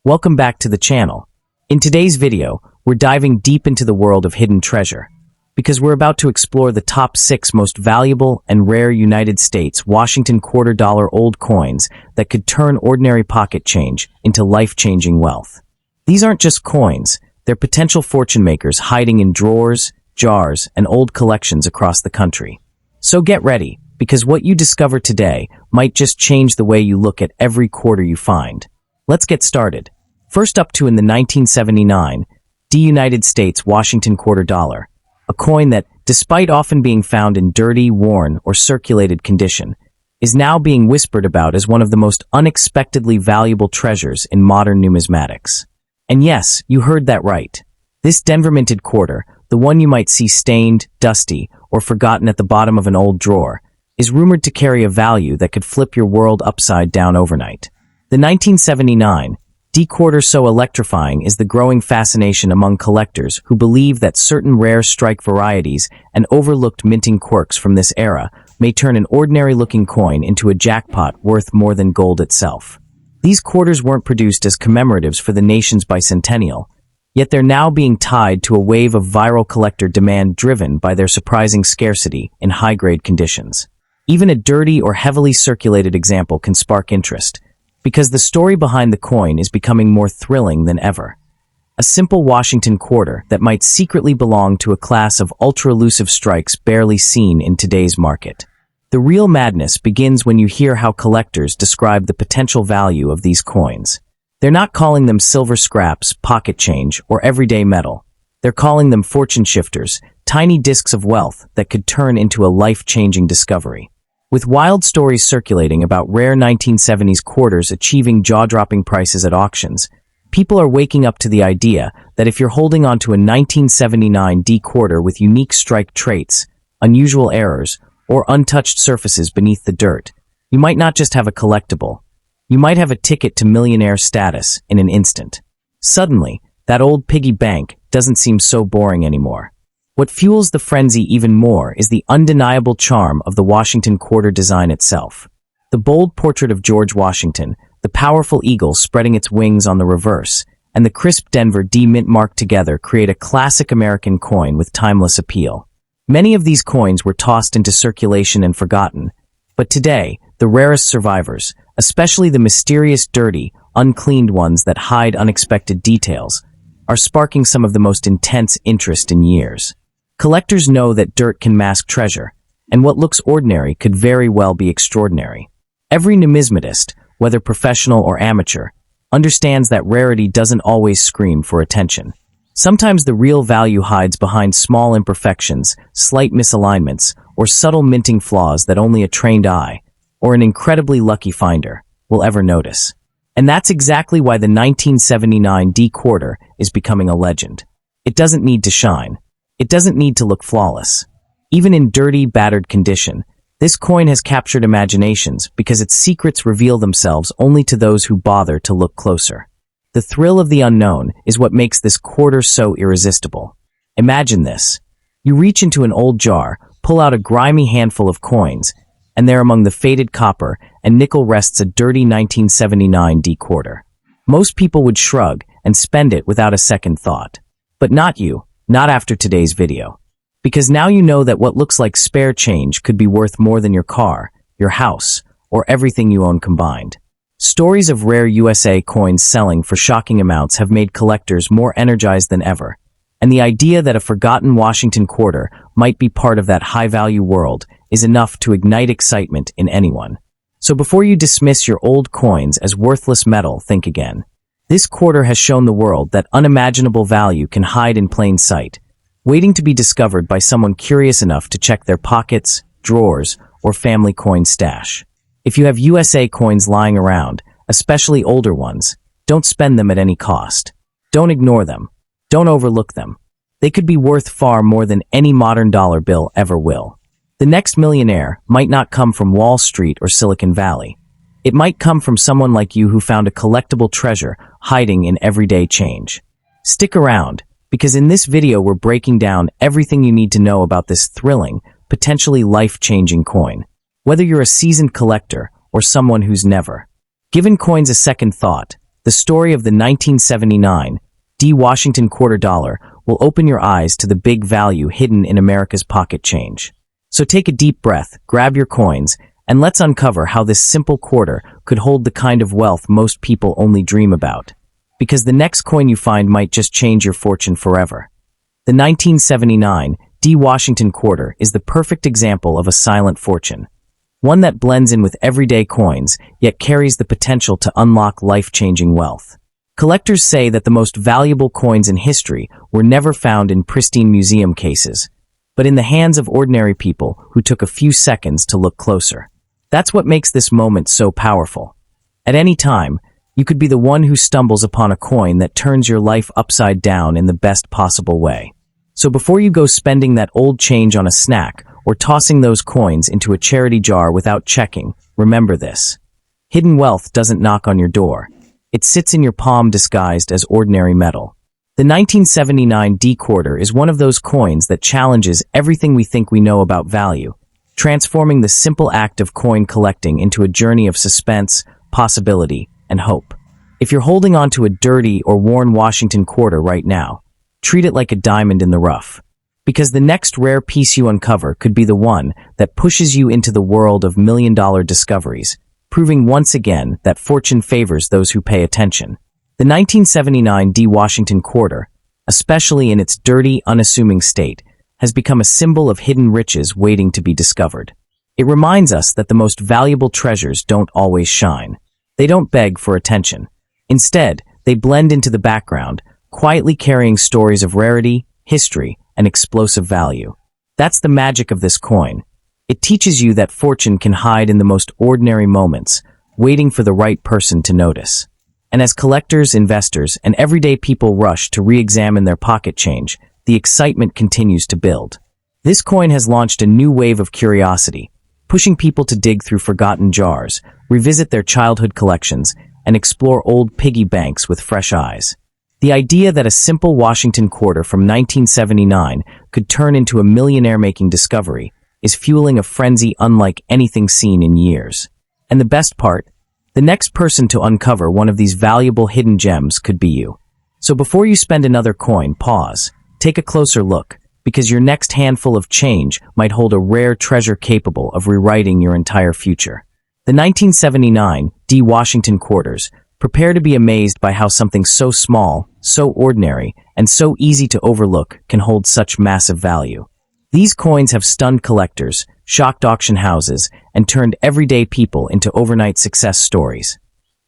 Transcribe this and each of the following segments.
Welcome back to the channel. In today's video, we're diving deep into the world of hidden treasure, because we're about to explore the top 6 most valuable and rare United States Washington $quarter old coins that could turn ordinary pocket change into life-changing wealth. These aren't just coins, they're potential fortune makers hiding in drawers, jars, and old collections across the country. So get ready, because what you discover today might just change the way you look at every quarter you find. Let's get started. First up in the 1979 United States Washington $quarter, a coin that, despite often being found in dirty, worn, or circulated condition, is now being whispered about as one of the most unexpectedly valuable treasures in modern numismatics. And yes, you heard that right. This Denver minted quarter, the one you might see stained, dusty, or forgotten at the bottom of an old drawer, is rumored to carry a value that could flip your world upside down overnight. The 1979 quarter, so electrifying is the growing fascination among collectors who believe that certain rare strike varieties and overlooked minting quirks from this era may turn an ordinary-looking coin into a jackpot worth more than gold itself. These quarters weren't produced as commemoratives for the nation's bicentennial, yet they're now being tied to a wave of viral collector demand driven by their surprising scarcity in high-grade conditions. Even a dirty or heavily circulated example can spark interest, because the story behind the coin is becoming more thrilling than ever. A simple Washington quarter that might secretly belong to a class of ultra-elusive strikes barely seen in today's market. The real madness begins when you hear how collectors describe the potential value of these coins. They're not calling them silver scraps, pocket change, or everyday metal. They're calling them fortune shifters, tiny discs of wealth that could turn into a life-changing discovery. With wild stories circulating about rare 1970s quarters achieving jaw-dropping prices at auctions, people are waking up to the idea that if you're holding onto a 1979 quarter with unique strike traits, unusual errors, or untouched surfaces beneath the dirt, you might not just have a collectible, you might have a ticket to millionaire status in an instant. Suddenly, that old piggy bank doesn't seem so boring anymore. What fuels the frenzy even more is the undeniable charm of the Washington quarter design itself. The bold portrait of George Washington, the powerful eagle spreading its wings on the reverse, and the crisp Denver D mint mark together create a classic American coin with timeless appeal. Many of these coins were tossed into circulation and forgotten, but today, the rarest survivors, especially the mysterious, dirty, uncleaned ones that hide unexpected details, are sparking some of the most intense interest in years. Collectors know that dirt can mask treasure, and what looks ordinary could very well be extraordinary. Every numismatist, whether professional or amateur, understands that rarity doesn't always scream for attention. Sometimes the real value hides behind small imperfections, slight misalignments, or subtle minting flaws that only a trained eye, or an incredibly lucky finder, will ever notice. And that's exactly why the 1979 quarter is becoming a legend. It doesn't need to shine. It doesn't need to look flawless. Even in dirty, battered condition, this coin has captured imaginations because its secrets reveal themselves only to those who bother to look closer. The thrill of the unknown is what makes this quarter so irresistible. Imagine this. You reach into an old jar, pull out a grimy handful of coins, and there among the faded copper and nickel rests a dirty 1979 quarter. Most people would shrug and spend it without a second thought. But not you, not after today's video. Because now you know that what looks like spare change could be worth more than your car, your house, or everything you own combined. Stories of rare USA coins selling for shocking amounts have made collectors more energized than ever, and the idea that a forgotten Washington quarter might be part of that high-value world is enough to ignite excitement in anyone. So before you dismiss your old coins as worthless metal, think again. This quarter has shown the world that unimaginable value can hide in plain sight, waiting to be discovered by someone curious enough to check their pockets, drawers, or family coin stash. If you have USA coins lying around, especially older ones, don't spend them at any cost. Don't ignore them. Don't overlook them. They could be worth far more than any modern dollar bill ever will. The next millionaire might not come from Wall Street or Silicon Valley. It might come from someone like you who found a collectible treasure hiding in everyday change. Stick around, because in this video we're breaking down everything you need to know about this thrilling, potentially life-changing coin. Whether you're a seasoned collector or someone who's never given coins a second thought, the story of the 1979 D. Washington quarter dollar will open your eyes to the big value hidden in America's pocket change. So take a deep breath, grab your coins, and let's uncover how this simple quarter could hold the kind of wealth most people only dream about. Because the next coin you find might just change your fortune forever. The 1979 D. Washington quarter is the perfect example of a silent fortune. One that blends in with everyday coins, yet carries the potential to unlock life-changing wealth. Collectors say that the most valuable coins in history were never found in pristine museum cases, but in the hands of ordinary people who took a few seconds to look closer. That's what makes this moment so powerful. At any time, you could be the one who stumbles upon a coin that turns your life upside down in the best possible way. So before you go spending that old change on a snack or tossing those coins into a charity jar without checking, remember this. Hidden wealth doesn't knock on your door. It sits in your palm disguised as ordinary metal. The 1979 D quarter is one of those coins that challenges everything we think we know about value, transforming the simple act of coin collecting into a journey of suspense, possibility, and hope. If you're holding on to a dirty or worn Washington quarter right now, treat it like a diamond in the rough. Because the next rare piece you uncover could be the one that pushes you into the world of million-dollar discoveries, proving once again that fortune favors those who pay attention. The 1979 D. Washington quarter, especially in its dirty, unassuming state, has become a symbol of hidden riches waiting to be discovered. It reminds us that the most valuable treasures don't always shine. They don't beg for attention. Instead, they blend into the background, quietly carrying stories of rarity, history, and explosive value. That's the magic of this coin. It teaches you that fortune can hide in the most ordinary moments, waiting for the right person to notice. And as collectors, investors, and everyday people rush to re-examine their pocket change, the excitement continues to build. This coin has launched a new wave of curiosity, pushing people to dig through forgotten jars, revisit their childhood collections, and explore old piggy banks with fresh eyes. The idea that a simple Washington quarter from 1979 could turn into a millionaire-making discovery is fueling a frenzy unlike anything seen in years. And the best part, the next person to uncover one of these valuable hidden gems could be you. So before you spend another coin, pause, take a closer look, because your next handful of change might hold a rare treasure capable of rewriting your entire future. The 1979 D. Washington quarters. Prepare to be amazed by how something so small, so ordinary, and so easy to overlook can hold such massive value. These coins have stunned collectors, shocked auction houses, and turned everyday people into overnight success stories.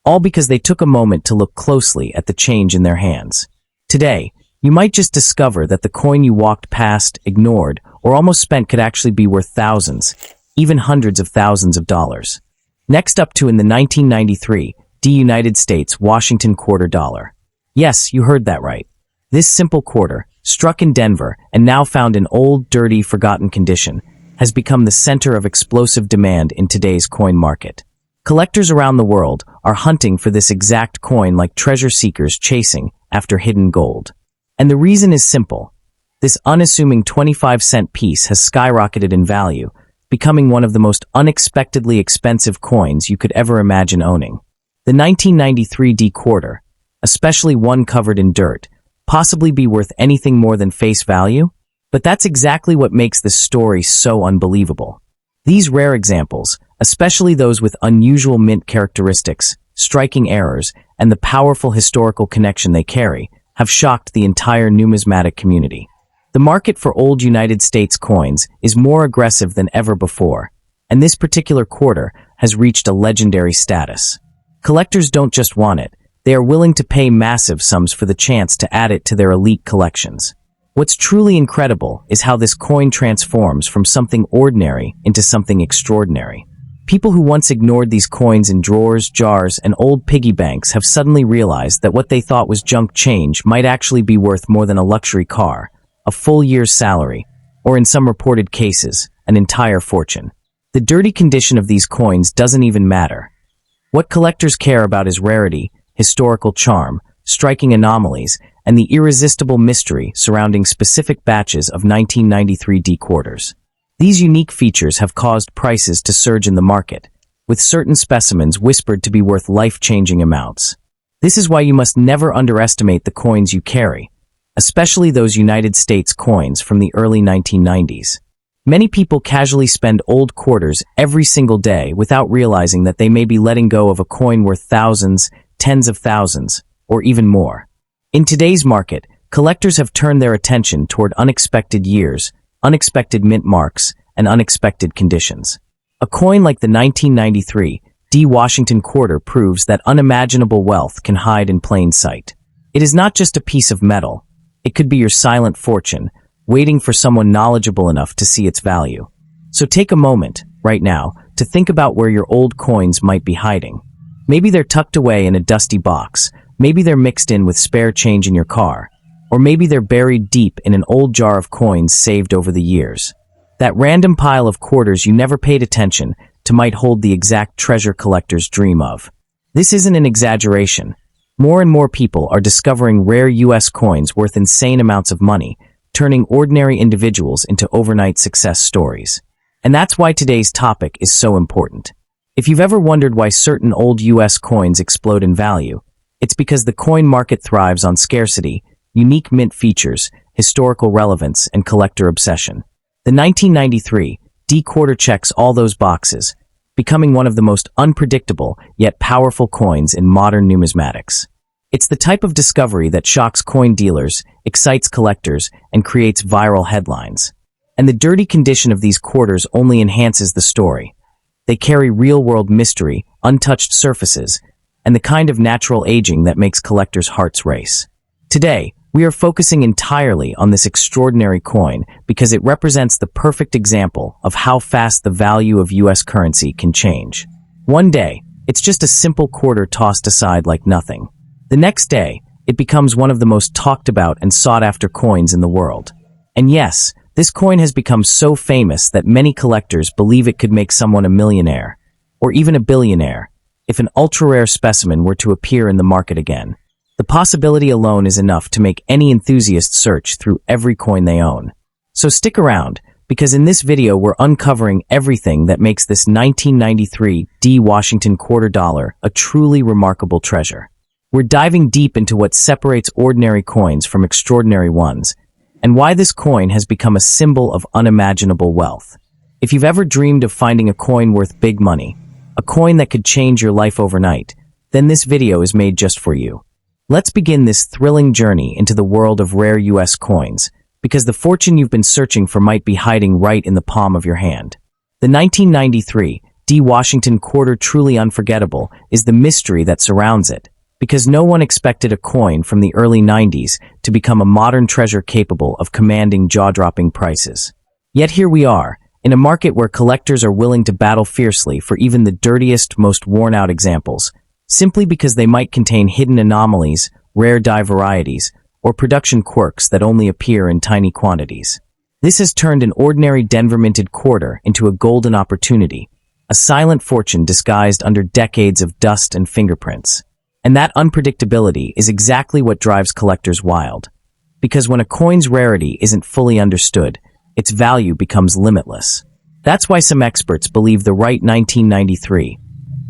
All because they took a moment to look closely at the change in their hands. Today, you might just discover that the coin you walked past, ignored, or almost spent could actually be worth thousands, even hundreds of thousands of dollars. Next up to in the 1993 D. United States Washington quarter dollar. Yes, you heard that right. This simple quarter, struck in Denver and now found in old, dirty, forgotten condition, has become the center of explosive demand in today's coin market. Collectors around the world are hunting for this exact coin like treasure seekers chasing after hidden gold. And the reason is simple. This unassuming 25-cent piece has skyrocketed in value, becoming one of the most unexpectedly expensive coins you could ever imagine owning. The 1993 D quarter, especially one covered in dirt, possibly be worth anything more than face value? But that's exactly what makes this story so unbelievable. These rare examples, especially those with unusual mint characteristics, striking errors, and the powerful historical connection they carry, have shocked the entire numismatic community. The market for old United States coins is more aggressive than ever before, and this particular quarter has reached a legendary status. Collectors don't just want it, they are willing to pay massive sums for the chance to add it to their elite collections. What's truly incredible is how this coin transforms from something ordinary into something extraordinary. People who once ignored these coins in drawers, jars, and old piggy banks have suddenly realized that what they thought was junk change might actually be worth more than a luxury car, a full year's salary, or in some reported cases, an entire fortune. The dirty condition of these coins doesn't even matter. What collectors care about is rarity, historical charm, striking anomalies, and the irresistible mystery surrounding specific batches of 1993 D quarters. These unique features have caused prices to surge in the market, with certain specimens whispered to be worth life-changing amounts. This is why you must never underestimate the coins you carry, especially those United States coins from the early 1990s. Many people casually spend old quarters every single day without realizing that they may be letting go of a coin worth thousands, tens of thousands, or even more. In today's market, collectors have turned their attention toward unexpected years, unexpected mint marks, and unexpected conditions. A coin like the 1993 D. Washington quarter proves that unimaginable wealth can hide in plain sight. It is not just a piece of metal. It could be your silent fortune, waiting for someone knowledgeable enough to see its value. So take a moment, right now, to think about where your old coins might be hiding. Maybe they're tucked away in a dusty box, maybe they're mixed in with spare change in your car, or maybe they're buried deep in an old jar of coins saved over the years. That random pile of quarters you never paid attention to might hold the exact treasure collectors dream of. This isn't an exaggeration. More and more people are discovering rare U.S. coins worth insane amounts of money, turning ordinary individuals into overnight success stories. And that's why today's topic is so important. If you've ever wondered why certain old U.S. coins explode in value, it's because the coin market thrives on scarcity, unique mint features, historical relevance, and collector obsession. The 1993 D quarter checks all those boxes, becoming one of the most unpredictable yet powerful coins in modern numismatics. It's the type of discovery that shocks coin dealers, excites collectors, and creates viral headlines. And the dirty condition of these quarters only enhances the story. They carry real-world mystery, untouched surfaces, and the kind of natural aging that makes collectors' hearts race. Today, we are focusing entirely on this extraordinary coin because it represents the perfect example of how fast the value of U.S. currency can change. One day, it's just a simple quarter tossed aside like nothing. The next day, it becomes one of the most talked about and sought-after coins in the world. And yes, this coin has become so famous that many collectors believe it could make someone a millionaire, or even a billionaire, if an ultra-rare specimen were to appear in the market again. The possibility alone is enough to make any enthusiast search through every coin they own. So stick around, because in this video we're uncovering everything that makes this 1993 D. Washington quarter dollar a truly remarkable treasure. We're diving deep into what separates ordinary coins from extraordinary ones, and why this coin has become a symbol of unimaginable wealth. If you've ever dreamed of finding a coin worth big money, a coin that could change your life overnight, then this video is made just for you. Let's begin this thrilling journey into the world of rare U.S. coins, because the fortune you've been searching for might be hiding right in the palm of your hand. The 1993 D. Washington quarter, truly unforgettable, is the mystery that surrounds it, because no one expected a coin from the early 90s to become a modern treasure capable of commanding jaw-dropping prices. Yet here we are, in a market where collectors are willing to battle fiercely for even the dirtiest, most worn-out examples, simply because they might contain hidden anomalies, rare die varieties, or production quirks that only appear in tiny quantities. This has turned an ordinary Denver minted quarter into a golden opportunity, a silent fortune disguised under decades of dust and fingerprints. And that unpredictability is exactly what drives collectors wild. Because when a coin's rarity isn't fully understood, its value becomes limitless. That's why some experts believe the right 1993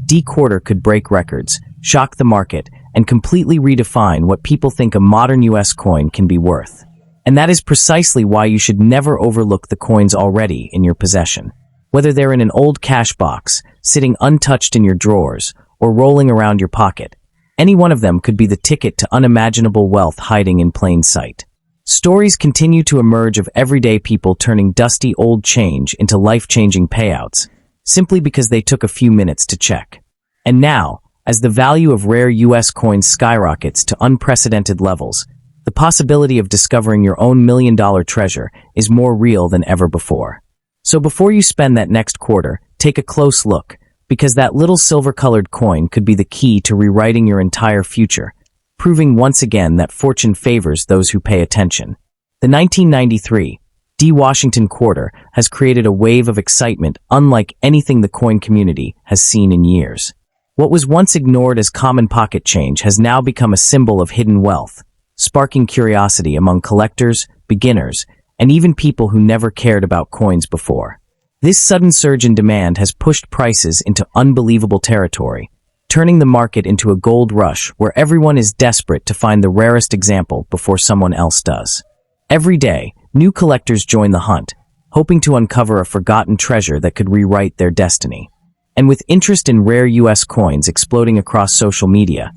D quarter could break records, shock the market, and completely redefine what people think a modern U.S. coin can be worth. And that is precisely why you should never overlook the coins already in your possession. Whether they're in an old cash box, sitting untouched in your drawers, or rolling around your pocket, any one of them could be the ticket to unimaginable wealth hiding in plain sight. Stories continue to emerge of everyday people turning dusty old change into life-changing payouts, simply because they took a few minutes to check. And now, as the value of rare U.S. coins skyrockets to unprecedented levels, the possibility of discovering your own million-dollar treasure is more real than ever before. So before you spend that next quarter, take a close look, because that little silver-colored coin could be the key to rewriting your entire future, proving once again that fortune favors those who pay attention. The 1993 D. Washington quarter has created a wave of excitement unlike anything the coin community has seen in years. What was once ignored as common pocket change has now become a symbol of hidden wealth, sparking curiosity among collectors, beginners, and even people who never cared about coins before. This sudden surge in demand has pushed prices into unbelievable territory, turning the market into a gold rush where everyone is desperate to find the rarest example before someone else does. Every day, new collectors join the hunt, hoping to uncover a forgotten treasure that could rewrite their destiny. And with interest in rare US coins exploding across social media,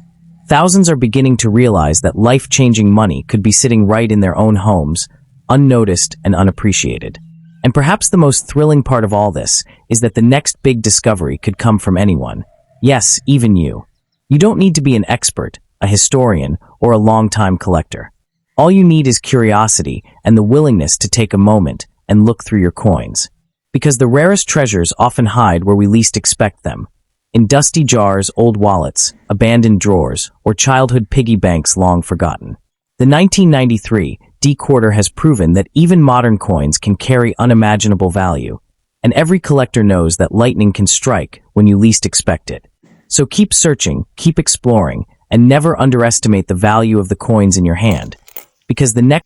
thousands are beginning to realize that life-changing money could be sitting right in their own homes, unnoticed and unappreciated. And perhaps the most thrilling part of all this is that the next big discovery could come from anyone. Yes, even you. You don't need to be an expert, a historian, or a long-time collector. All you need is curiosity and the willingness to take a moment and look through your coins. Because the rarest treasures often hide where we least expect them. In dusty jars, old wallets, abandoned drawers, or childhood piggy banks long forgotten. The 1993 D quarter has proven that even modern coins can carry unimaginable value, and every collector knows that lightning can strike when you least expect it. So keep searching, keep exploring, and never underestimate the value of the coins in your hand. Because the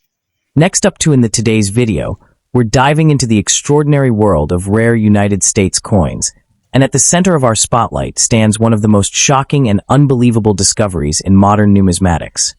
next up in today's video, we're diving into the extraordinary world of rare United States coins, and at the center of our spotlight stands one of the most shocking and unbelievable discoveries in modern numismatics.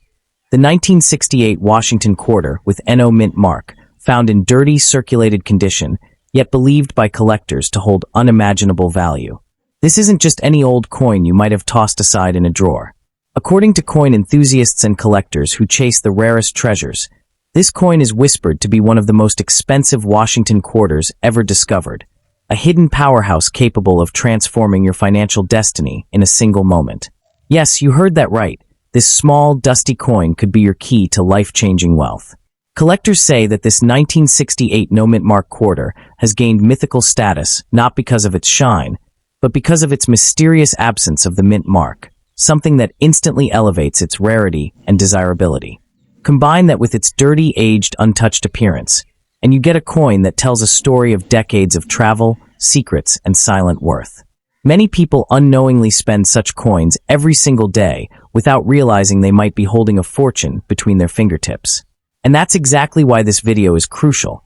The 1968 Washington quarter with NO mint mark, found in dirty, circulated condition, yet believed by collectors to hold unimaginable value. This isn't just any old coin you might have tossed aside in a drawer. According to coin enthusiasts and collectors who chase the rarest treasures, this coin is whispered to be one of the most expensive Washington quarters ever discovered, a hidden powerhouse capable of transforming your financial destiny in a single moment. Yes, you heard that right. This small, dusty coin could be your key to life-changing wealth. Collectors say that this 1968 no-mint mark quarter has gained mythical status not because of its shine, but because of its mysterious absence of the mint mark, something that instantly elevates its rarity and desirability. Combine that with its dirty, aged, untouched appearance, and you get a coin that tells a story of decades of travel, secrets, and silent worth. Many people unknowingly spend such coins every single day without realizing they might be holding a fortune between their fingertips. And that's exactly why this video is crucial,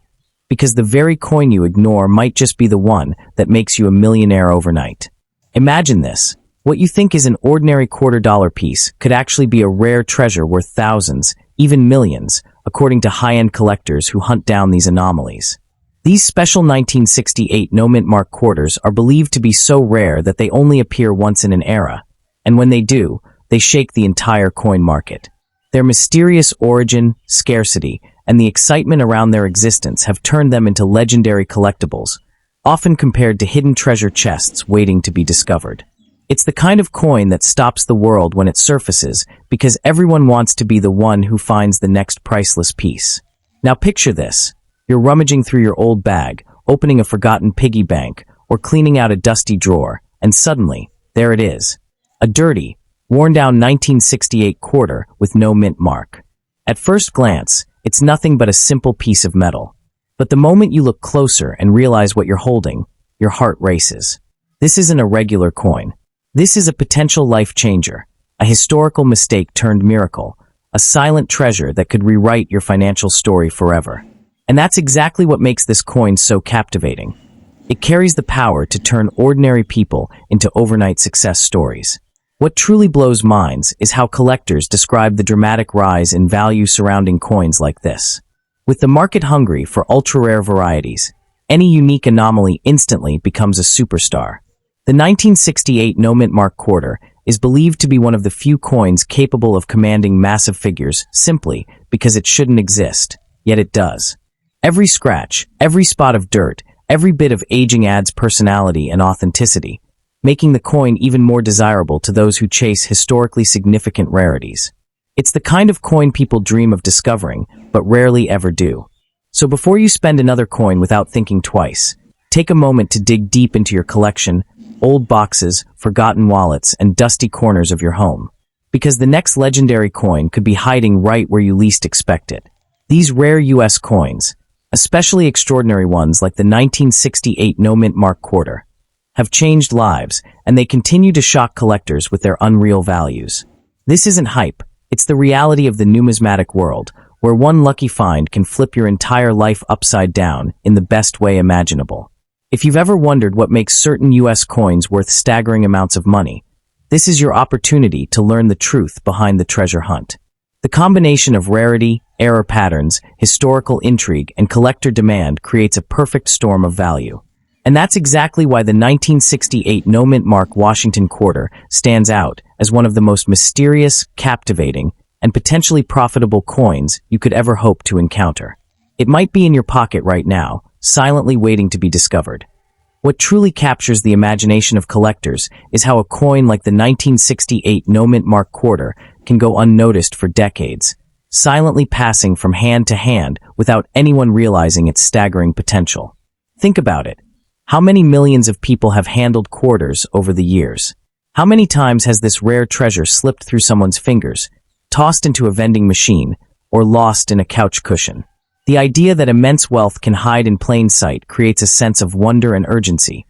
because the very coin you ignore might just be the one that makes you a millionaire overnight. Imagine this. What you think is an ordinary $quarter piece could actually be a rare treasure worth thousands, even millions, according to high-end collectors who hunt down these anomalies. These special 1968 no-mint mark quarters are believed to be so rare that they only appear once in an era, and when they do, they shake the entire coin market. Their mysterious origin, scarcity, and the excitement around their existence have turned them into legendary collectibles, often compared to hidden treasure chests waiting to be discovered. It's the kind of coin that stops the world when it surfaces because everyone wants to be the one who finds the next priceless piece. Now picture this. You're rummaging through your old bag, opening a forgotten piggy bank, or cleaning out a dusty drawer, and suddenly, there it is. A dirty, worn-down 1968 quarter with no mint mark. At first glance, it's nothing but a simple piece of metal. But the moment you look closer and realize what you're holding, your heart races. This isn't a regular coin. This is a potential life changer, a historical mistake turned miracle, a silent treasure that could rewrite your financial story forever. And that's exactly what makes this coin so captivating. It carries the power to turn ordinary people into overnight success stories. What truly blows minds is how collectors describe the dramatic rise in value surrounding coins like this. With the market hungry for ultra-rare varieties, any unique anomaly instantly becomes a superstar. The 1968 no-mint mark quarter is believed to be one of the few coins capable of commanding massive figures simply because it shouldn't exist, yet it does. Every scratch, every spot of dirt, every bit of aging adds personality and authenticity, making the coin even more desirable to those who chase historically significant rarities. It's the kind of coin people dream of discovering, but rarely ever do. So before you spend another coin without thinking twice, take a moment to dig deep into your collection, old boxes, forgotten wallets, and dusty corners of your home. Because the next legendary coin could be hiding right where you least expect it. These rare US coins, especially extraordinary ones like the 1968 no-mint mark quarter, have changed lives, and they continue to shock collectors with their unreal values. This isn't hype, it's the reality of the numismatic world, where one lucky find can flip your entire life upside down in the best way imaginable. If you've ever wondered what makes certain US coins worth staggering amounts of money, This is your opportunity to learn the truth behind the treasure hunt. The combination of rarity, error patterns, historical intrigue, and collector demand creates a perfect storm of value. And that's exactly why the 1968 no-mint mark Washington quarter stands out as one of the most mysterious, captivating, and potentially profitable coins you could ever hope to encounter. It might be in your pocket right now, silently waiting to be discovered. What truly captures the imagination of collectors is how a coin like the 1968 no-mint mark quarter can go unnoticed for decades, silently passing from hand to hand without anyone realizing its staggering potential. Think about it. How many millions of people have handled quarters over the years? How many times has this rare treasure slipped through someone's fingers, tossed into a vending machine, or lost in a couch cushion? The idea that immense wealth can hide in plain sight creates a sense of wonder and urgency,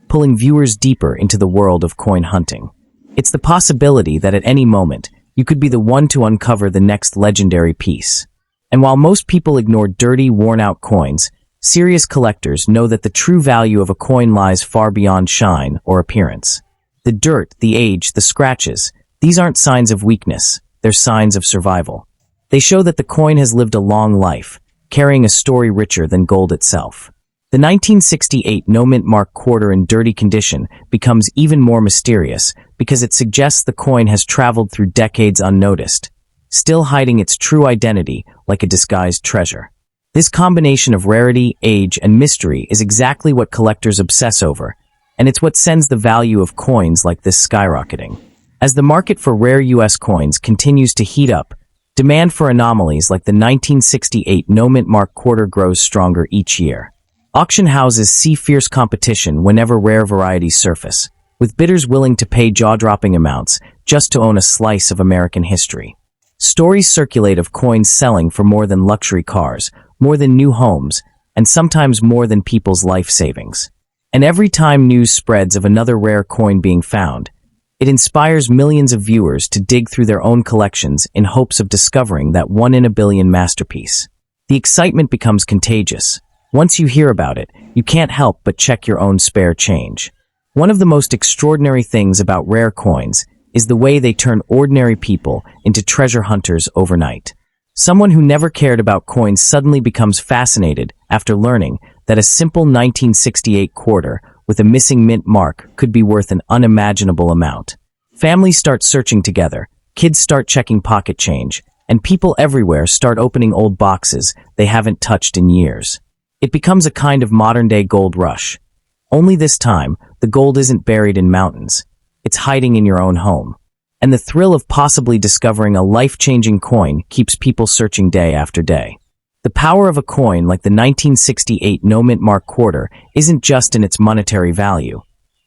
pulling viewers deeper into the world of coin hunting. It's the possibility that at any moment, you could be the one to uncover the next legendary piece. And while most people ignore dirty, worn-out coins, serious collectors know that the true value of a coin lies far beyond shine or appearance. The dirt, the age, the scratches, these aren't signs of weakness, they're signs of survival. They show that the coin has lived a long life, carrying a story richer than gold itself. The 1968 no-mint mark quarter in dirty condition becomes even more mysterious because it suggests the coin has traveled through decades unnoticed, still hiding its true identity like a disguised treasure. This combination of rarity, age, and mystery is exactly what collectors obsess over, and it's what sends the value of coins like this skyrocketing. As the market for rare U.S. coins continues to heat up, demand for anomalies like the 1968 no-mint mark quarter grows stronger each year. Auction houses see fierce competition whenever rare varieties surface, with bidders willing to pay jaw-dropping amounts just to own a slice of American history. Stories circulate of coins selling for more than luxury cars, more than new homes, and sometimes more than people's life savings. And every time news spreads of another rare coin being found, it inspires millions of viewers to dig through their own collections in hopes of discovering that one-in-a-billion masterpiece. The excitement becomes contagious. Once you hear about it, you can't help but check your own spare change. One of the most extraordinary things about rare coins is the way they turn ordinary people into treasure hunters overnight. Someone who never cared about coins suddenly becomes fascinated after learning that a simple 1968 quarter with a missing mint mark could be worth an unimaginable amount. Families start searching together, kids start checking pocket change, and people everywhere start opening old boxes they haven't touched in years. It becomes a kind of modern-day gold rush. Only this time, the gold isn't buried in mountains. It's hiding in your own home. And the thrill of possibly discovering a life-changing coin keeps people searching day after day. The power of a coin like the 1968 no-mint mark quarter isn't just in its monetary value.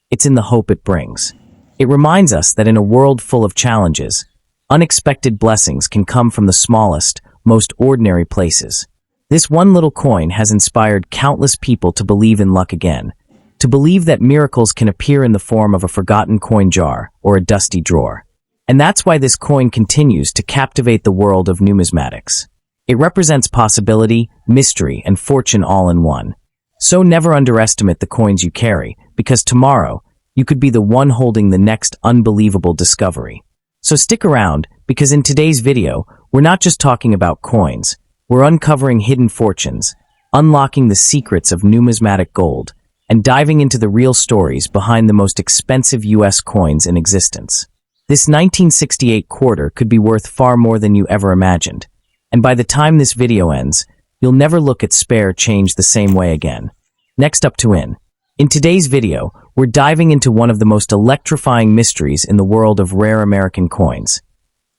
It's in the hope it brings. It reminds us that in a world full of challenges, unexpected blessings can come from the smallest, most ordinary places. This one little coin has inspired countless people to believe in luck again, to believe that miracles can appear in the form of a forgotten coin jar or a dusty drawer. And that's why this coin continues to captivate the world of numismatics. It represents possibility, mystery, and fortune all in one. So never underestimate the coins you carry, because tomorrow, you could be the one holding the next unbelievable discovery. So stick around, because in today's video, we're not just talking about coins. We're uncovering hidden fortunes, unlocking the secrets of numismatic gold, and diving into the real stories behind the most expensive U.S. coins in existence. This 1968 quarter could be worth far more than you ever imagined, and by the time this video ends, you'll never look at spare change the same way again. Next up to in today's video, we're diving into one of the most electrifying mysteries in the world of rare American coins.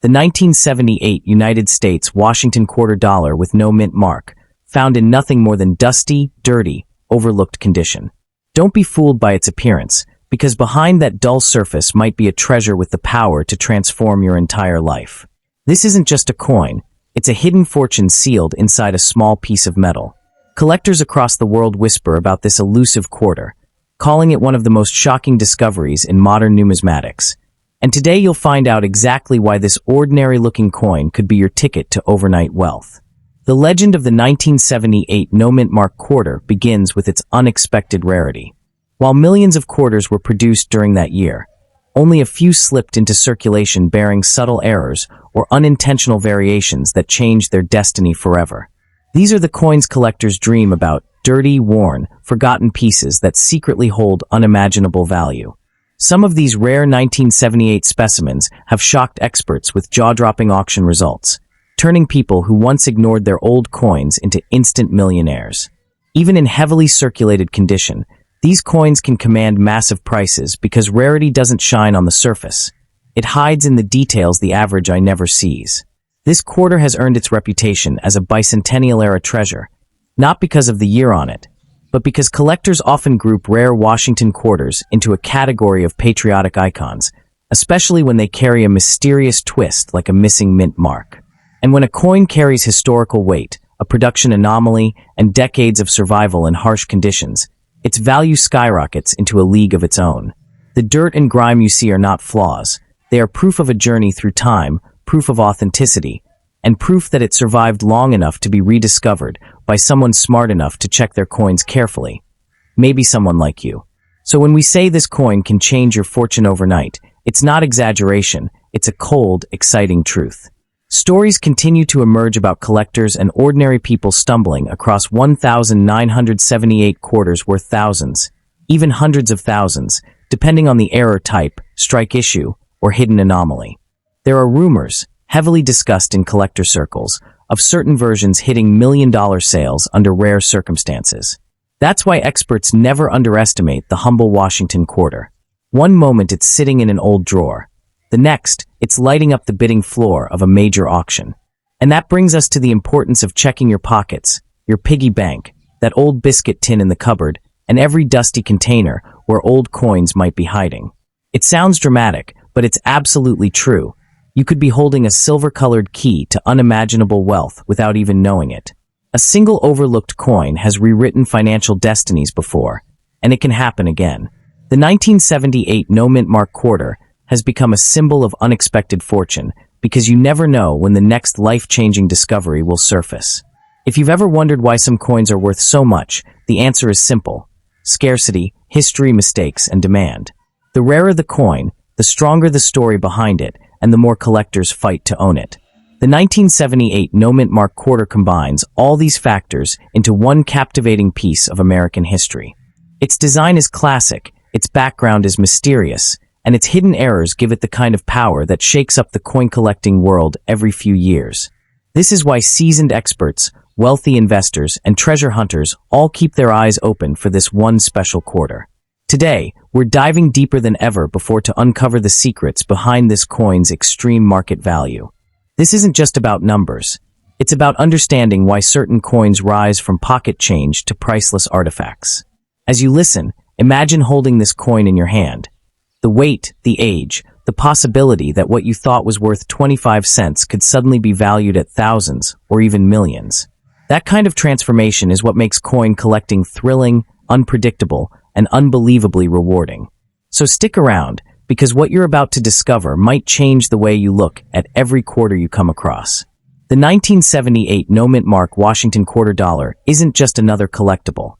The 1978 United States Washington quarter dollar with no mint mark, found in nothing more than dusty, dirty, overlooked condition. Don't be fooled by its appearance, because behind that dull surface might be a treasure with the power to transform your entire life. This isn't just a coin, it's a hidden fortune sealed inside a small piece of metal. Collectors across the world whisper about this elusive quarter, calling it one of the most shocking discoveries in modern numismatics. And today you'll find out exactly why this ordinary-looking coin could be your ticket to overnight wealth. The legend of the 1978 no-mint mark quarter begins with its unexpected rarity. While millions of quarters were produced during that year, Only a few slipped into circulation bearing subtle errors or unintentional variations that changed their destiny forever. These are the coins collectors dream about, dirty, worn, forgotten pieces that secretly hold unimaginable value. Some of these rare 1978 specimens have shocked experts with jaw-dropping auction results, turning people who once ignored their old coins into instant millionaires. Even in heavily circulated condition, these coins can command massive prices because rarity doesn't shine on the surface. It hides in the details the average eye never sees. This quarter has earned its reputation as a bicentennial-era treasure, not because of the year on it, but because collectors often group rare Washington quarters into a category of patriotic icons, especially when they carry a mysterious twist like a missing mint mark. And when a coin carries historical weight, a production anomaly, and decades of survival in harsh conditions, its value skyrockets into a league of its own. The dirt and grime you see are not flaws. They are proof of a journey through time, proof of authenticity, and proof that it survived long enough to be rediscovered by someone smart enough to check their coins carefully. Maybe someone like you. So when we say this coin can change your fortune overnight, it's not exaggeration, it's a cold, exciting truth. Stories continue to emerge about collectors and ordinary people stumbling across 1,978 quarters worth thousands, even hundreds of thousands, depending on the error type, strike issue, or hidden anomaly. There are rumors, heavily discussed in collector circles, of certain versions hitting million-dollar sales under rare circumstances. That's why experts never underestimate the humble Washington quarter. One moment it's sitting in an old drawer. The next, it's lighting up the bidding floor of a major auction. And that brings us to the importance of checking your pockets, your piggy bank, that old biscuit tin in the cupboard, and every dusty container where old coins might be hiding. It sounds dramatic, but it's absolutely true. You could be holding a silver-colored key to unimaginable wealth without even knowing it. A single overlooked coin has rewritten financial destinies before, and it can happen again. The 1978 no-mint mark quarter has become a symbol of unexpected fortune because you never know when the next life-changing discovery will surface. If you've ever wondered why some coins are worth so much, the answer is simple: scarcity, history, mistakes, and demand. The rarer the coin, the stronger the story behind it, and the more collectors fight to own it. The 1978 no-mint mark quarter combines all these factors into one captivating piece of American history. Its design is classic, its background is mysterious, and its hidden errors give it the kind of power that shakes up the coin-collecting world every few years. This is why seasoned experts, wealthy investors, and treasure hunters all keep their eyes open for this one special quarter. Today, we're diving deeper than ever before to uncover the secrets behind this coin's extreme market value. This isn't just about numbers. It's about understanding why certain coins rise from pocket change to priceless artifacts. As you listen, imagine holding this coin in your hand. The weight, the age, the possibility that what you thought was worth 25 cents could suddenly be valued at thousands or even millions. That kind of transformation is what makes coin collecting thrilling, unpredictable, and unbelievably rewarding. So stick around, because what you're about to discover might change the way you look at every quarter you come across. The 1978 no-mint mark Washington quarter dollar isn't just another collectible.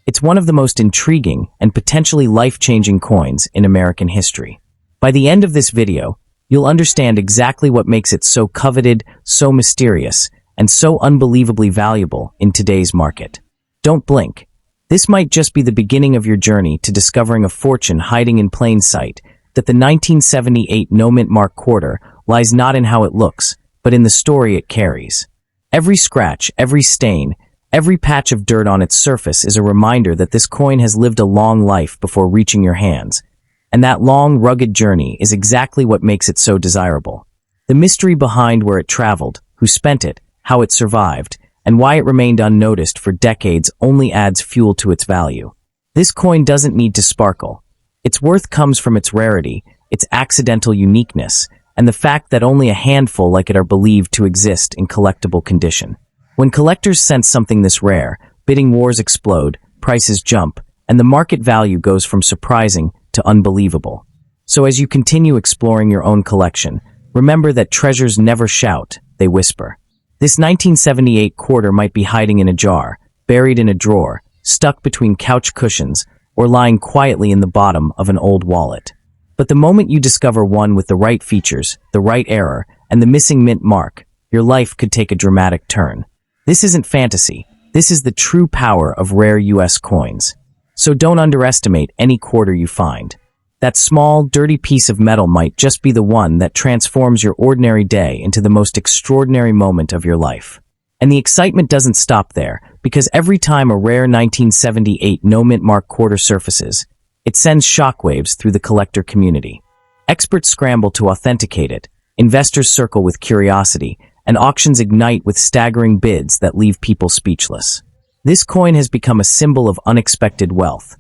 It's one of the most intriguing and potentially life-changing coins in American history. By the end of this video, you'll understand exactly what makes it so coveted, so mysterious, and so unbelievably valuable in today's market. Don't blink. This might just be the beginning of your journey to discovering a fortune hiding in plain sight, that the 1978 no-mint mark quarter lies not in how it looks, but in the story it carries. Every scratch, every stain, every patch of dirt on its surface is a reminder that this coin has lived a long life before reaching your hands. And that long, rugged journey is exactly what makes it so desirable. The mystery behind where it traveled, who spent it, how it survived, and why it remained unnoticed for decades only adds fuel to its value. This coin doesn't need to sparkle. Its worth comes from its rarity, its accidental uniqueness, and the fact that only a handful like it are believed to exist in collectible condition. When collectors sense something this rare, bidding wars explode, prices jump, and the market value goes from surprising to unbelievable. So as you continue exploring your own collection, remember that treasures never shout, they whisper. This 1978 quarter might be hiding in a jar, buried in a drawer, stuck between couch cushions, or lying quietly in the bottom of an old wallet. But the moment you discover one with the right features, the right error, and the missing mint mark, your life could take a dramatic turn. This isn't fantasy. This is the true power of rare US coins. So don't underestimate any quarter you find. That small, dirty piece of metal might just be the one that transforms your ordinary day into the most extraordinary moment of your life. And the excitement doesn't stop there, because every time a rare 1978 no-mint mark quarter surfaces, it sends shockwaves through the collector community. Experts scramble to authenticate it, investors circle with curiosity, and auctions ignite with staggering bids that leave people speechless. This coin has become a symbol of unexpected wealth,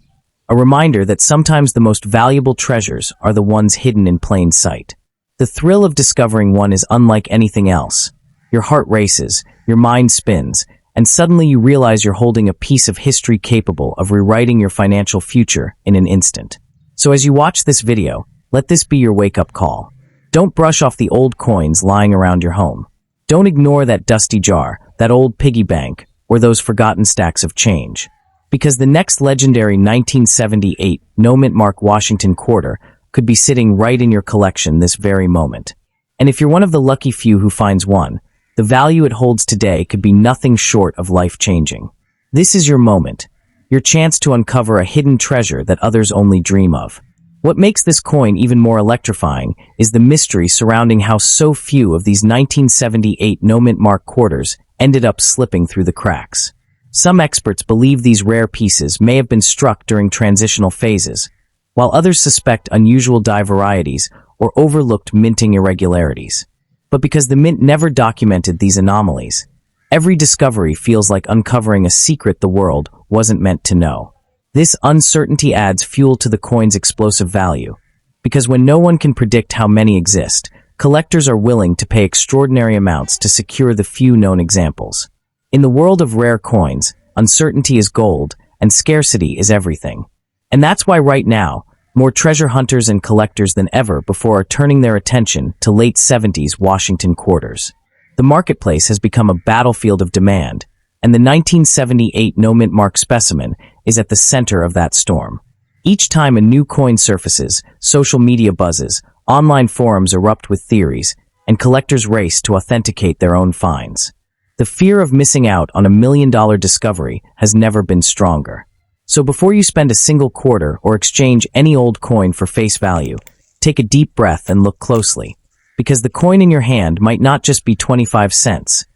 a reminder that sometimes the most valuable treasures are the ones hidden in plain sight. The thrill of discovering one is unlike anything else. Your heart races, your mind spins, and suddenly you realize you're holding a piece of history capable of rewriting your financial future in an instant. So as you watch this video, let this be your wake-up call. Don't brush off the old coins lying around your home. Don't ignore that dusty jar, that old piggy bank, or those forgotten stacks of change. Because the next legendary 1978 no-mint mark Washington quarter could be sitting right in your collection this very moment. And if you're one of the lucky few who finds one, the value it holds today could be nothing short of life-changing. This is your moment, your chance to uncover a hidden treasure that others only dream of. What makes this coin even more electrifying is the mystery surrounding how so few of these 1978 no-mint mark quarters ended up slipping through the cracks. Some experts believe these rare pieces may have been struck during transitional phases, while others suspect unusual die varieties or overlooked minting irregularities. But because the mint never documented these anomalies, every discovery feels like uncovering a secret the world wasn't meant to know. This uncertainty adds fuel to the coin's explosive value, because when no one can predict how many exist, collectors are willing to pay extraordinary amounts to secure the few known examples. In the world of rare coins, uncertainty is gold, and scarcity is everything. And that's why right now, more treasure hunters and collectors than ever before are turning their attention to late 70s Washington quarters. The marketplace has become a battlefield of demand, and the 1978 no-mint mark specimen is at the center of that storm. Each time a new coin surfaces, social media buzzes, online forums erupt with theories, and collectors race to authenticate their own finds. The fear of missing out on $1 million discovery has never been stronger. So before you spend a single quarter or exchange any old coin for face value, take a deep breath and look closely, because the coin in your hand might not just be 25 cents.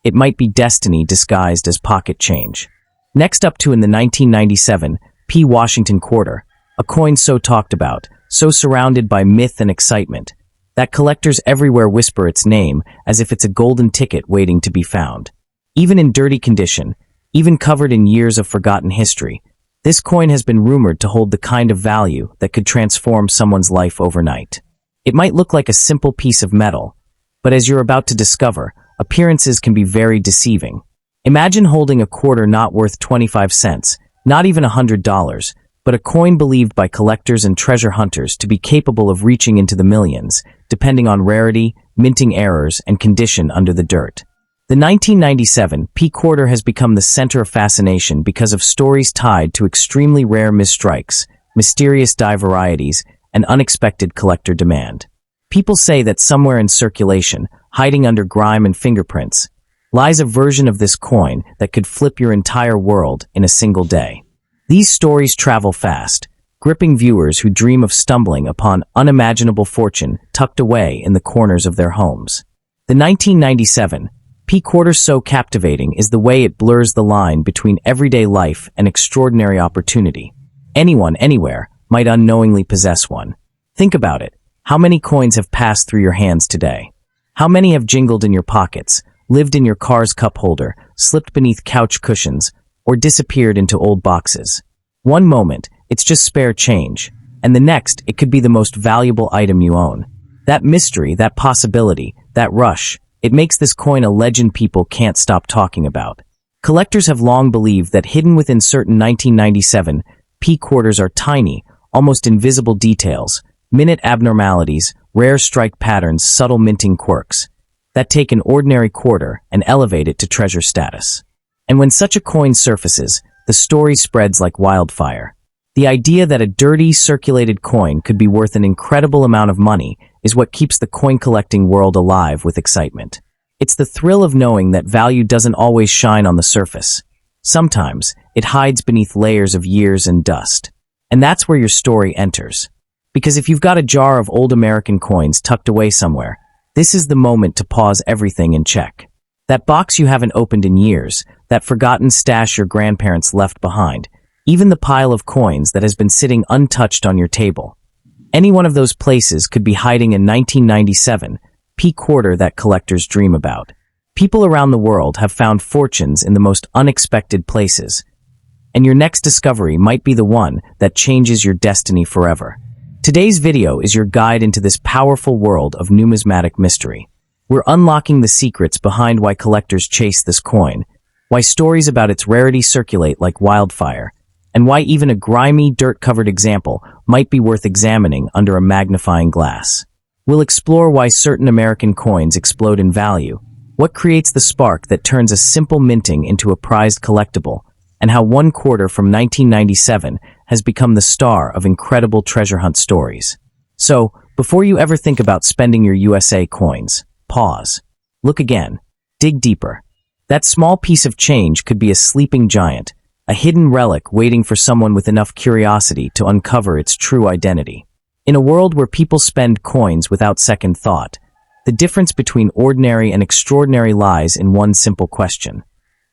It might be destiny disguised as pocket change. Next up to in the 1997 P. Washington quarter, a coin so talked about, so surrounded by myth and excitement, that collectors everywhere whisper its name as if it's a golden ticket waiting to be found. Even in dirty condition, even covered in years of forgotten history, this coin has been rumored to hold the kind of value that could transform someone's life overnight. It might look like a simple piece of metal, but as you're about to discover, appearances can be very deceiving. Imagine holding a quarter not worth 25 cents, not even $100, but a coin believed by collectors and treasure hunters to be capable of reaching into the millions, depending on rarity, minting errors, and condition under the dirt. The 1997 P quarter has become the center of fascination because of stories tied to extremely rare misstrikes, mysterious die varieties, and unexpected collector demand. People say that somewhere in circulation, hiding under grime and fingerprints, lies a version of this coin that could flip your entire world in a single day. These stories travel fast, gripping viewers who dream of stumbling upon unimaginable fortune tucked away in the corners of their homes. The 1997 P quarter so captivating is the way it blurs the line between everyday life and extraordinary opportunity. Anyone, anywhere, might unknowingly possess one. Think about it. How many coins have passed through your hands today? How many have jingled in your pockets, lived in your car's cup holder, slipped beneath couch cushions, or disappeared into old boxes? One moment, it's just spare change, and the next, it could be the most valuable item you own. That mystery, that possibility, that rush, it makes this coin a legend people can't stop talking about. Collectors have long believed that hidden within certain 1997 P quarters are tiny, almost invisible details, minute abnormalities, rare strike patterns, subtle minting quirks, that take an ordinary quarter and elevate it to treasure status. And when such a coin surfaces, the story spreads like wildfire. The idea that a dirty, circulated coin could be worth an incredible amount of money is what keeps the coin-collecting world alive with excitement. It's the thrill of knowing that value doesn't always shine on the surface. Sometimes, it hides beneath layers of years and dust. And that's where your story enters. Because if you've got a jar of old American coins tucked away somewhere, this is the moment to pause everything and check. That box you haven't opened in years, that forgotten stash your grandparents left behind, even the pile of coins that has been sitting untouched on your table. Any one of those places could be hiding a 1997 peak quarter that collectors dream about. People around the world have found fortunes in the most unexpected places. And your next discovery might be the one that changes your destiny forever. Today's video is your guide into this powerful world of numismatic mystery. We're unlocking the secrets behind why collectors chase this coin, why stories about its rarity circulate like wildfire, and why even a grimy, dirt-covered example might be worth examining under a magnifying glass. We'll explore why certain American coins explode in value, what creates the spark that turns a simple minting into a prized collectible, and how one quarter from 1997 has become the star of incredible treasure hunt stories. So, before you ever think about spending your USA coins, pause. Look again. Dig deeper. That small piece of change could be a sleeping giant, a hidden relic waiting for someone with enough curiosity to uncover its true identity. In a world where people spend coins without second thought, the difference between ordinary and extraordinary lies in one simple question.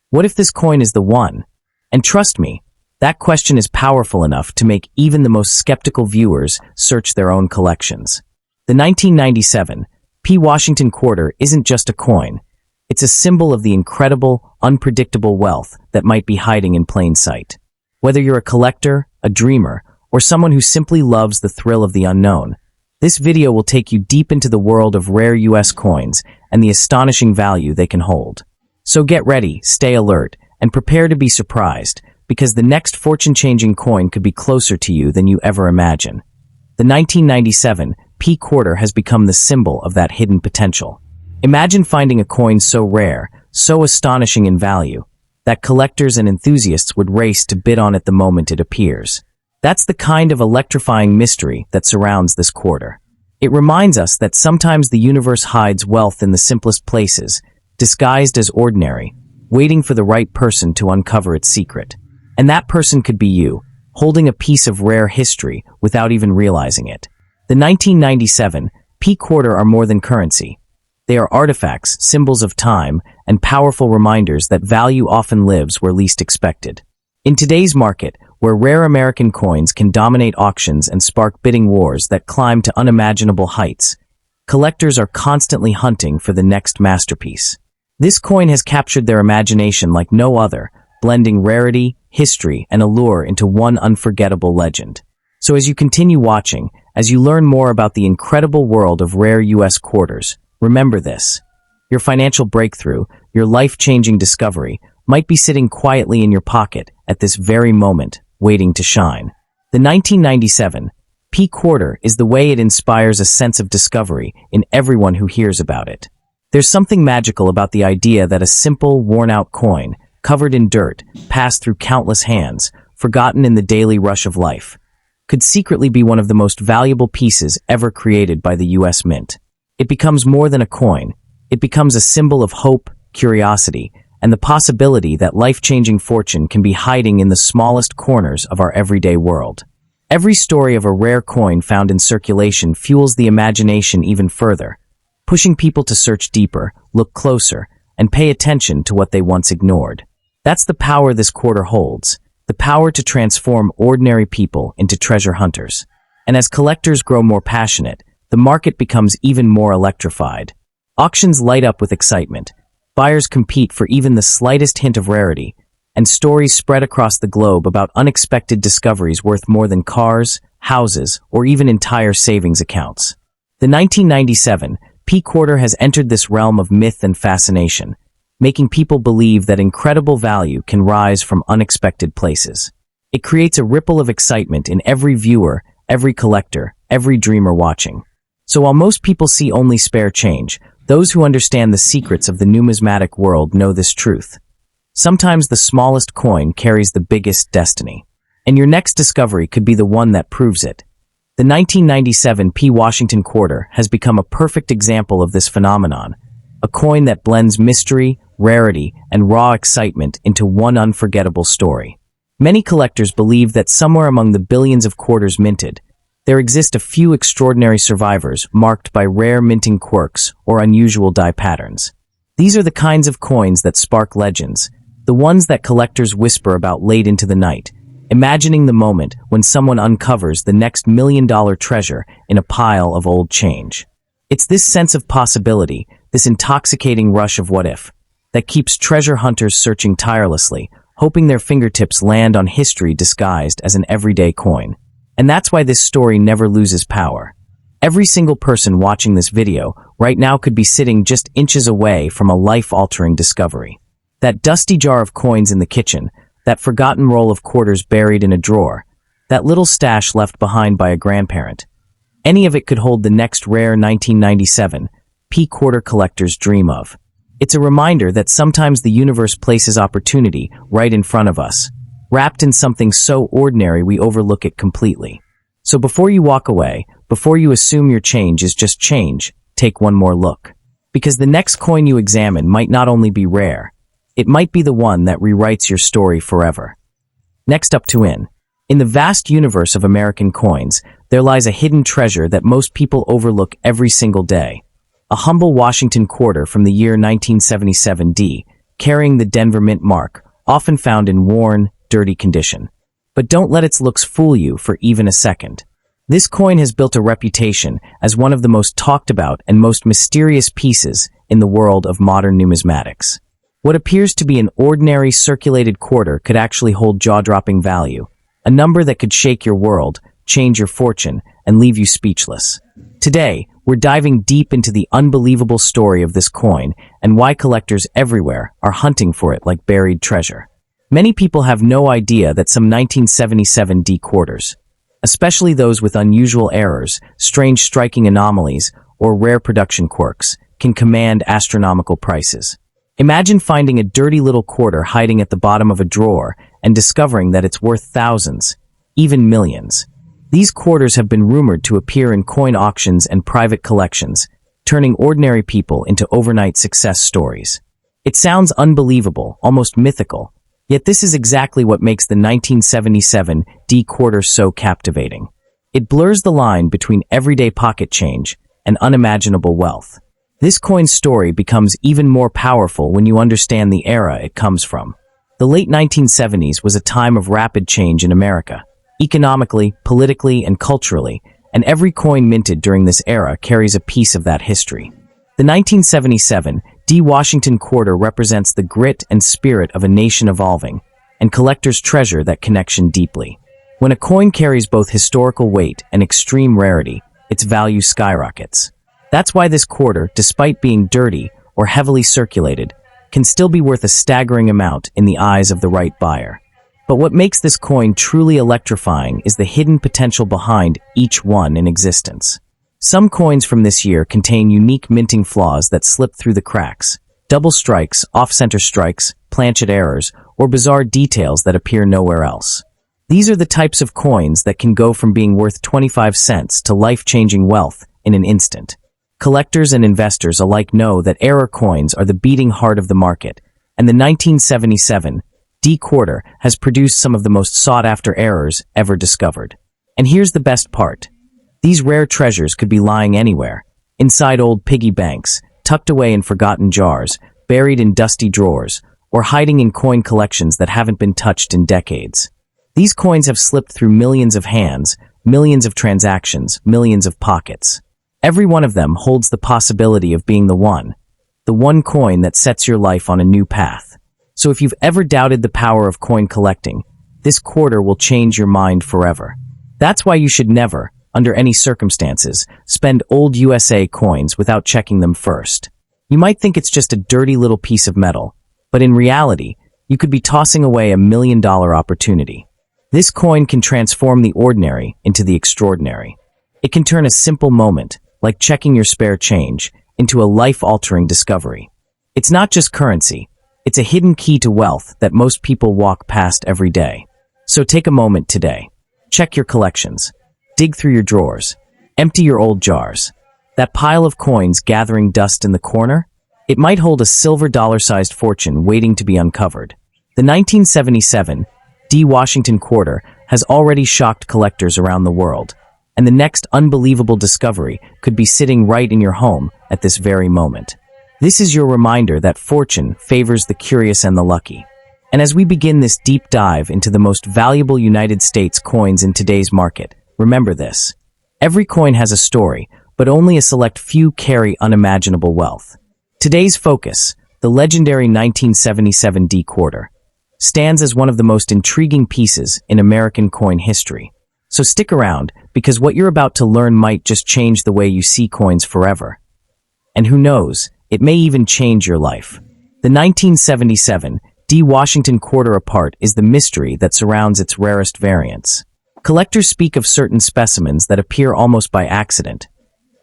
What if this coin is the one? And trust me, that question is powerful enough to make even the most skeptical viewers search their own collections. The 1997 P. Washington quarter isn't just a coin. It's a symbol of the incredible, unpredictable wealth that might be hiding in plain sight. Whether you're a collector, a dreamer, or someone who simply loves the thrill of the unknown, this video will take you deep into the world of rare US coins and the astonishing value they can hold. So get ready, stay alert, and prepare to be surprised, because the next fortune-changing coin could be closer to you than you ever imagine. The 1997 P quarter has become the symbol of that hidden potential. Imagine finding a coin so rare, so astonishing in value, that collectors and enthusiasts would race to bid on it the moment it appears. That's the kind of electrifying mystery that surrounds this quarter. It reminds us that sometimes the universe hides wealth in the simplest places, disguised as ordinary, waiting for the right person to uncover its secret. And that person could be you, holding a piece of rare history without even realizing it. The 1997 P quarter are more than currency. They are artifacts, symbols of time, and powerful reminders that value often lives where least expected. In today's market, where rare American coins can dominate auctions and spark bidding wars that climb to unimaginable heights, collectors are constantly hunting for the next masterpiece. This coin has captured their imagination like no other, blending rarity, history, and allure into one unforgettable legend. So as you continue watching, as you learn more about the incredible world of rare US quarters, remember this. Your financial breakthrough, your life-changing discovery, might be sitting quietly in your pocket at this very moment, waiting to shine. The 1997 P quarter is the way it inspires a sense of discovery in everyone who hears about it. There's something magical about the idea that a simple, worn-out coin, covered in dirt, passed through countless hands, forgotten in the daily rush of life, could secretly be one of the most valuable pieces ever created by the US Mint. It becomes more than a coin. It becomes a symbol of hope, curiosity, and the possibility that life-changing fortune can be hiding in the smallest corners of our everyday world. Every story of a rare coin found in circulation fuels the imagination even further, pushing people to search deeper, look closer, and pay attention to what they once ignored. That's the power this quarter holds, the power to transform ordinary people into treasure hunters. And as collectors grow more passionate, the market becomes even more electrified. Auctions light up with excitement, buyers compete for even the slightest hint of rarity, and stories spread across the globe about unexpected discoveries worth more than cars, houses, or even entire savings accounts. The 1997 P quarter has entered this realm of myth and fascination, making people believe that incredible value can rise from unexpected places. It creates a ripple of excitement in every viewer, every collector, every dreamer watching. So while most people see only spare change, those who understand the secrets of the numismatic world know this truth. Sometimes the smallest coin carries the biggest destiny. And your next discovery could be the one that proves it. The 1997 P. Washington quarter has become a perfect example of this phenomenon, a coin that blends mystery, rarity, and raw excitement into one unforgettable story. Many collectors believe that somewhere among the billions of quarters minted, there exist a few extraordinary survivors marked by rare minting quirks or unusual die patterns. These are the kinds of coins that spark legends, the ones that collectors whisper about late into the night, imagining the moment when someone uncovers the next million-dollar treasure in a pile of old change. It's this sense of possibility, this intoxicating rush of what if, that keeps treasure hunters searching tirelessly, hoping their fingertips land on history disguised as an everyday coin. And that's why this story never loses power. Every single person watching this video right now could be sitting just inches away from a life-altering discovery. That dusty jar of coins in the kitchen, that forgotten roll of quarters buried in a drawer, that little stash left behind by a grandparent. Any of it could hold the next rare 1997 P quarter collectors dream of. It's a reminder that sometimes the universe places opportunity right in front of us, wrapped in something so ordinary we overlook it completely. So before you walk away, before you assume your change is just change, take one more look. Because the next coin you examine might not only be rare, it might be the one that rewrites your story forever. Next up to in the vast universe of American coins, there lies a hidden treasure that most people overlook every single day. A humble Washington quarter from the year 1977 D, carrying the Denver Mint mark, often found in worn, dirty condition. But don't let its looks fool you for even a second. This coin has built a reputation as one of the most talked about and most mysterious pieces in the world of modern numismatics. What appears to be an ordinary circulated quarter could actually hold jaw-dropping value, a number that could shake your world, change your fortune, and leave you speechless. Today, we're diving deep into the unbelievable story of this coin and why collectors everywhere are hunting for it like buried treasure. Many people have no idea that some 1977 D quarters, especially those with unusual errors, strange striking anomalies, or rare production quirks, can command astronomical prices. Imagine finding a dirty little quarter hiding at the bottom of a drawer and discovering that it's worth thousands, even millions. These quarters have been rumored to appear in coin auctions and private collections, turning ordinary people into overnight success stories. It sounds unbelievable, almost mythical, yet this is exactly what makes the 1977 D quarter so captivating. It blurs the line between everyday pocket change and unimaginable wealth. This coin's story becomes even more powerful when you understand the era it comes from. The late 1970s was a time of rapid change in America, economically, politically, and culturally, and every coin minted during this era carries a piece of that history. The 1977 D Washington quarter represents the grit and spirit of a nation evolving, and collectors treasure that connection deeply. When a coin carries both historical weight and extreme rarity, its value skyrockets. That's why this quarter, despite being dirty or heavily circulated, can still be worth a staggering amount in the eyes of the right buyer. But what makes this coin truly electrifying is the hidden potential behind each one in existence. Some coins from this year contain unique minting flaws that slip through the cracks, double strikes, off-center strikes, planchet errors, or bizarre details that appear nowhere else. These are the types of coins that can go from being worth 25 cents to life-changing wealth in an instant. Collectors and investors alike know that error coins are the beating heart of the market, and the 1977 D quarter has produced some of the most sought-after errors ever discovered. And here's the best part. These rare treasures could be lying anywhere, inside old piggy banks, tucked away in forgotten jars, buried in dusty drawers, or hiding in coin collections that haven't been touched in decades. These coins have slipped through millions of hands, millions of transactions, millions of pockets. Every one of them holds the possibility of being the one coin that sets your life on a new path. So if you've ever doubted the power of coin collecting, this quarter will change your mind forever. That's why you should never, under any circumstances, spend old USA coins without checking them first. You might think it's just a dirty little piece of metal, but in reality, you could be tossing away $1 million opportunity. This coin can transform the ordinary into the extraordinary. It can turn a simple moment, like checking your spare change, into a life-altering discovery. It's not just currency. It's a hidden key to wealth that most people walk past every day. So take a moment today. Check your collections. Dig through your drawers. Empty your old jars. That pile of coins gathering dust in the corner? It might hold a silver dollar-sized fortune waiting to be uncovered. The 1977 D. Washington quarter has already shocked collectors around the world, and the next unbelievable discovery could be sitting right in your home at this very moment. This is your reminder that fortune favors the curious and the lucky. And as we begin this deep dive into the most valuable United States coins in today's market, remember this. Every coin has a story, but only a select few carry unimaginable wealth. Today's focus, the legendary 1977 D quarter, stands as one of the most intriguing pieces in American coin history. So stick around, because what you're about to learn might just change the way you see coins forever. And who knows, it may even change your life. The 1977 D. Washington quarter apart is the mystery that surrounds its rarest variants. Collectors speak of certain specimens that appear almost by accident.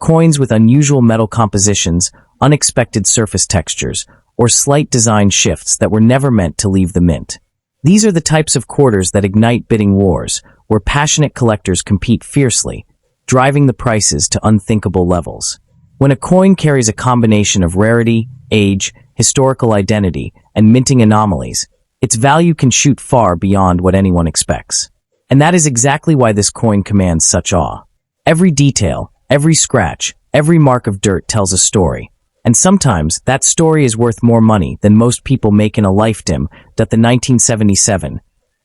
Coins with unusual metal compositions, unexpected surface textures, or slight design shifts that were never meant to leave the mint. These are the types of quarters that ignite bidding wars, where passionate collectors compete fiercely, driving the prices to unthinkable levels. When a coin carries a combination of rarity, age, historical identity, and minting anomalies, its value can shoot far beyond what anyone expects. And that is exactly why this coin commands such awe. Every detail, every scratch, every mark of dirt tells a story. And sometimes that story is worth more money than most people make in a lifetime. That the 1977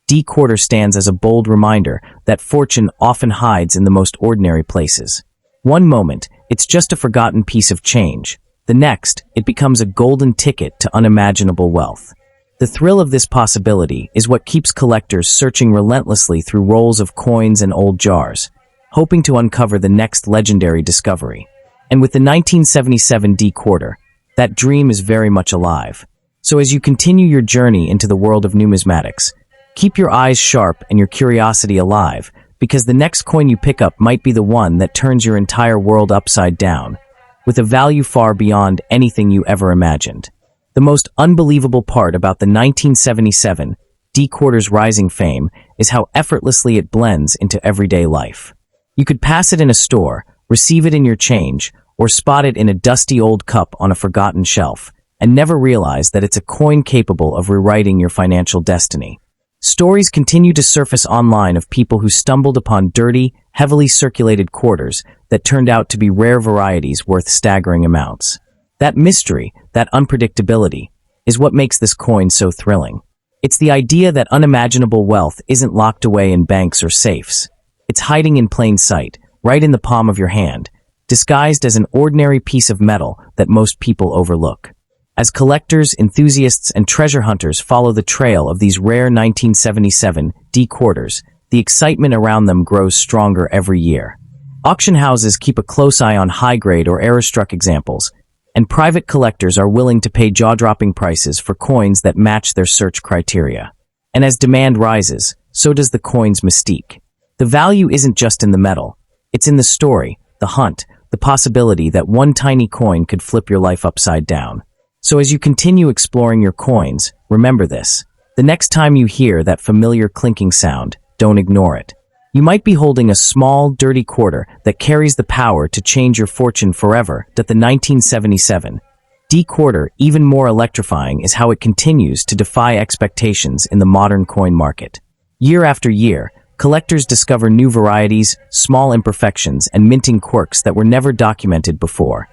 D quarter stands as a bold reminder that fortune often hides in the most ordinary places. One moment, it's just a forgotten piece of change. The next, it becomes a golden ticket to unimaginable wealth. The thrill of this possibility is what keeps collectors searching relentlessly through rolls of coins and old jars, hoping to uncover the next legendary discovery. And with the 1977 D quarter, that dream is very much alive. So as you continue your journey into the world of numismatics, keep your eyes sharp and your curiosity alive, because the next coin you pick up might be the one that turns your entire world upside down, with a value far beyond anything you ever imagined. The most unbelievable part about the 1977 D quarter's rising fame is how effortlessly it blends into everyday life. You could pass it in a store, receive it in your change, or spot it in a dusty old cup on a forgotten shelf, and never realize that it's a coin capable of rewriting your financial destiny. Stories continue to surface online of people who stumbled upon dirty, heavily circulated quarters that turned out to be rare varieties worth staggering amounts. That mystery, that unpredictability, is what makes this coin so thrilling. It's the idea that unimaginable wealth isn't locked away in banks or safes. It's hiding in plain sight, right in the palm of your hand, disguised as an ordinary piece of metal that most people overlook. As collectors, enthusiasts, and treasure hunters follow the trail of these rare 1977 D quarters, the excitement around them grows stronger every year. Auction houses keep a close eye on high-grade or error-struck examples, and private collectors are willing to pay jaw-dropping prices for coins that match their search criteria. And as demand rises, so does the coin's mystique. The value isn't just in the metal. It's in the story, the hunt, the possibility that one tiny coin could flip your life upside down. So as you continue exploring your coins, remember this. The next time you hear that familiar clinking sound, don't ignore it. You might be holding a small, dirty quarter that carries the power to change your fortune forever. That the 1977 D quarter, even more electrifying, is how it continues to defy expectations in the modern coin market. Year after year, collectors discover new varieties, small imperfections, and minting quirks that were never documented before,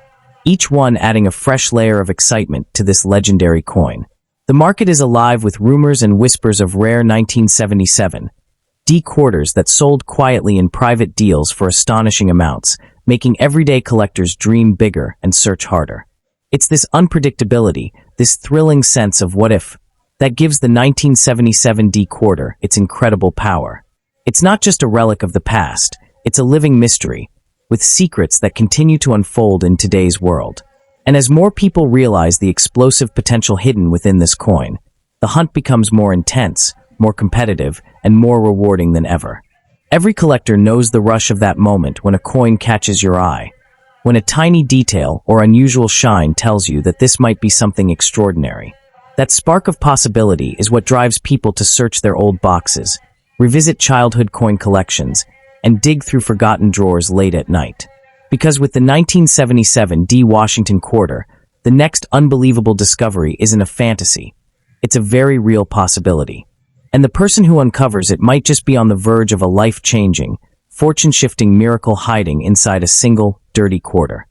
each one adding a fresh layer of excitement to this legendary coin. The market is alive with rumors and whispers of rare 1977 D quarters that sold quietly in private deals for astonishing amounts, making everyday collectors dream bigger and search harder. It's this unpredictability, this thrilling sense of what if, that gives the 1977 D quarter its incredible power. It's not just a relic of the past, it's a living mystery, with secrets that continue to unfold in today's world. And as more people realize the explosive potential hidden within this coin, the hunt becomes more intense, more competitive, and more rewarding than ever. Every collector knows the rush of that moment when a coin catches your eye, when a tiny detail or unusual shine tells you that this might be something extraordinary. That spark of possibility is what drives people to search their old boxes, revisit childhood coin collections, and dig through forgotten drawers late at night. Because with the 1977 D. Washington quarter, the next unbelievable discovery isn't a fantasy. It's a very real possibility. And the person who uncovers it might just be on the verge of a life-changing, fortune-shifting miracle hiding inside a single, dirty quarter.